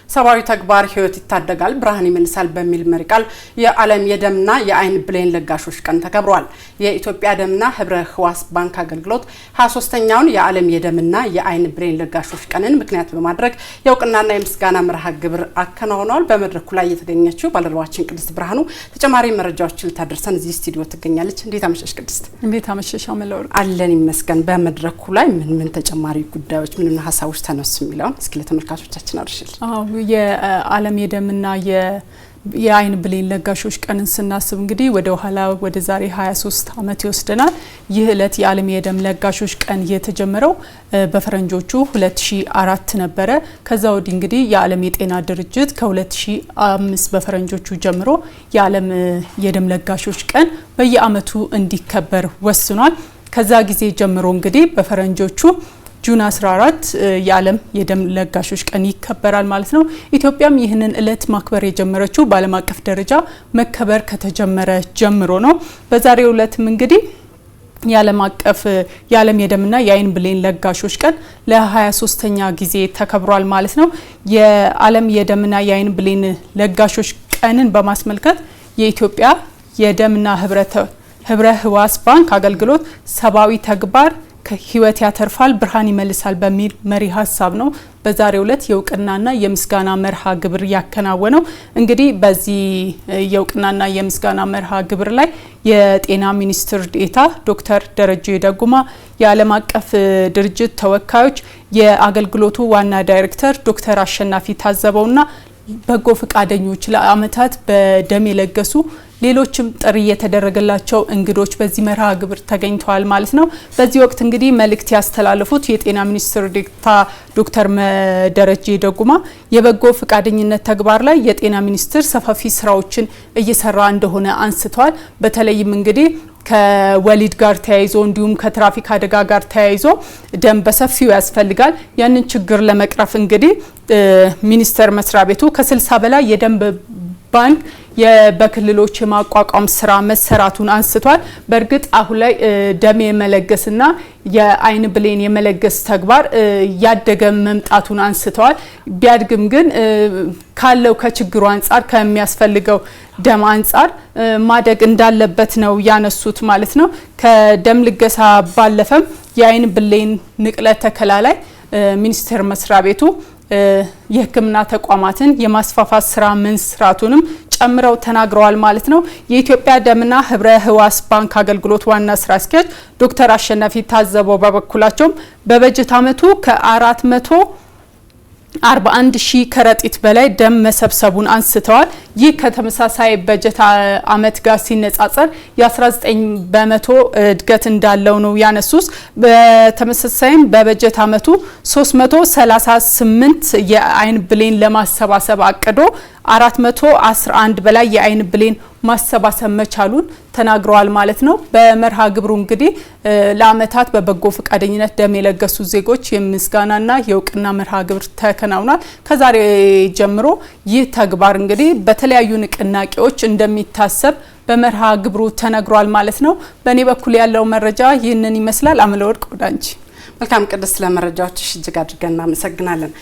ሰባዊ ተግባር ህይወት ይታደጋል ብርሃን ይመልሳል በሚል መሪ ቃል የዓለም የደምና የአይን ብሌን ለጋሾች ቀን ተከብሯል። የኢትዮጵያ ደምና ህብረ ህዋስ ባንክ አገልግሎት 23ኛውን የዓለም የደምና የአይን ብሌን ለጋሾች ቀንን ምክንያት በማድረግ የእውቅናና የምስጋና መርሃ ግብር አከናውኗል። በመድረኩ ላይ የተገኘችው ባልደረባችን ቅድስት ብርሃኑ ተጨማሪ መረጃዎችን ልታደርሰን እዚህ ስቱዲዮ ትገኛለች። እንዴት አመሸሽ ቅድስት? እንዴት አመሸሽ አመለወርቅ? አለን ይመስገን። በመድረኩ ላይ ምን ተጨማሪ ጉዳዮች ምን ሀሳቦች ተነሱ የሚለውን እስኪ ለተመልካቾቻችን አርሽል። የዓለም የደምና የአይን ብሌን ለጋሾች ቀንን ስናስብ እንግዲህ ወደ ኋላ ወደ ዛሬ 23 ዓመት ይወስደናል። ይህ እለት የዓለም የደም ለጋሾች ቀን የተጀመረው በፈረንጆቹ 2004 ነበረ። ከዛ ወዲህ እንግዲህ የዓለም የጤና ድርጅት ከ2005 በፈረንጆቹ ጀምሮ የዓለም የደም ለጋሾች ቀን በየአመቱ እንዲከበር ወስኗል። ከዛ ጊዜ ጀምሮ እንግዲህ በፈረንጆቹ ጁን 14 የዓለም የደም ለጋሾች ቀን ይከበራል ማለት ነው። ኢትዮጵያም ይህንን እለት ማክበር የጀመረችው በዓለም አቀፍ ደረጃ መከበር ከተጀመረ ጀምሮ ነው። በዛሬው እለትም እንግዲህ የዓለም የደምና የአይን ብሌን ለጋሾች ቀን ለ23ኛ ጊዜ ተከብሯል ማለት ነው። የዓለም የደምና የአይን ብሌን ለጋሾች ቀንን በማስመልከት የኢትዮጵያ የደምና ህብረ ህዋስ ባንክ አገልግሎት ሰባዊ ተግባር ህይወት ያተርፋል ብርሃን ይመልሳል በሚል መሪ ሀሳብ ነው በዛሬው ዕለት የእውቅናና የምስጋና መርሃ ግብር ያከናወነው። እንግዲህ በዚህ የእውቅናና የምስጋና መርሃ ግብር ላይ የጤና ሚኒስትር ዴኤታ ዶክተር ደረጀ ደጉማ፣ የዓለም አቀፍ ድርጅት ተወካዮች፣ የአገልግሎቱ ዋና ዳይሬክተር ዶክተር አሸናፊ ታዘበውና በጎ ፈቃደኞች ለአመታት በደም የለገሱ ሌሎችም ጥሪ የተደረገላቸው እንግዶች በዚህ መርሃ ግብር ተገኝተዋል ማለት ነው። በዚህ ወቅት እንግዲህ መልእክት ያስተላለፉት የጤና ሚኒስትር ዴኤታ ዶክተር ደረጀ ደጉማ የበጎ ፈቃደኝነት ተግባር ላይ የጤና ሚኒስቴር ሰፋፊ ስራዎችን እየሰራ እንደሆነ አንስተዋል። በተለይም እንግዲህ ከወሊድ ጋር ተያይዞ እንዲሁም ከትራፊክ አደጋ ጋር ተያይዞ ደም በሰፊው ያስፈልጋል። ያንን ችግር ለመቅረፍ እንግዲህ ሚኒስቴር መስሪያ ቤቱ ከ60 በላይ የደም ባንክ በክልሎች የማቋቋም ስራ መሰራቱን አንስቷል። በእርግጥ አሁን ላይ ደም የመለገስና የአይን ብሌን የመለገስ ተግባር ያደገ መምጣቱን አንስተዋል። ቢያድግም ግን ካለው ከችግሩ አንጻር ከሚያስፈልገው ደም አንጻር ማደግ እንዳለበት ነው ያነሱት ማለት ነው። ከደም ልገሳ ባለፈም የአይን ብሌን ንቅለ ተከላ ላይ ሚኒስቴር መስሪያ ቤቱ የሕክምና ተቋማትን የማስፋፋት ስራ መስራቱንም ጨምረው ተናግረዋል ማለት ነው። የኢትዮጵያ ደምና ህብረ ህዋስ ባንክ አገልግሎት ዋና ስራ አስኪያጅ ዶክተር አሸናፊ ታዘበው በበኩላቸው በበጀት አመቱ ከ441 ሺህ ከረጢት በላይ ደም መሰብሰቡን አንስተዋል። ይህ ከተመሳሳይ በጀት አመት ጋር ሲነጻጸር የ19 በመቶ እድገት እንዳለው ነው ያነሱስ። በተመሳሳይም በበጀት አመቱ 338 የአይን ብሌን ለማሰባሰብ አቅዶ 411 በላይ የአይን ብሌን ማሰባሰብ መቻሉን ተናግረዋል ማለት ነው። በመርሃ ግብሩ እንግዲህ ለአመታት በበጎ ፈቃደኝነት ደም የለገሱ ዜጎች የምስጋናና የእውቅና መርሃ ግብር ተከናውኗል። ከዛሬ ጀምሮ ይህ ተግባር እንግዲህ በተለያዩ ንቅናቄዎች እንደሚታሰብ በመርሃ ግብሩ ተነግሯል ማለት ነው። በእኔ በኩል ያለው መረጃ ይህንን ይመስላል። አመለወርቅ ወዳንቺ። መልካም ቅድስት፣ ለመረጃዎችሽ እጅግ አድርገን እናመሰግናለን።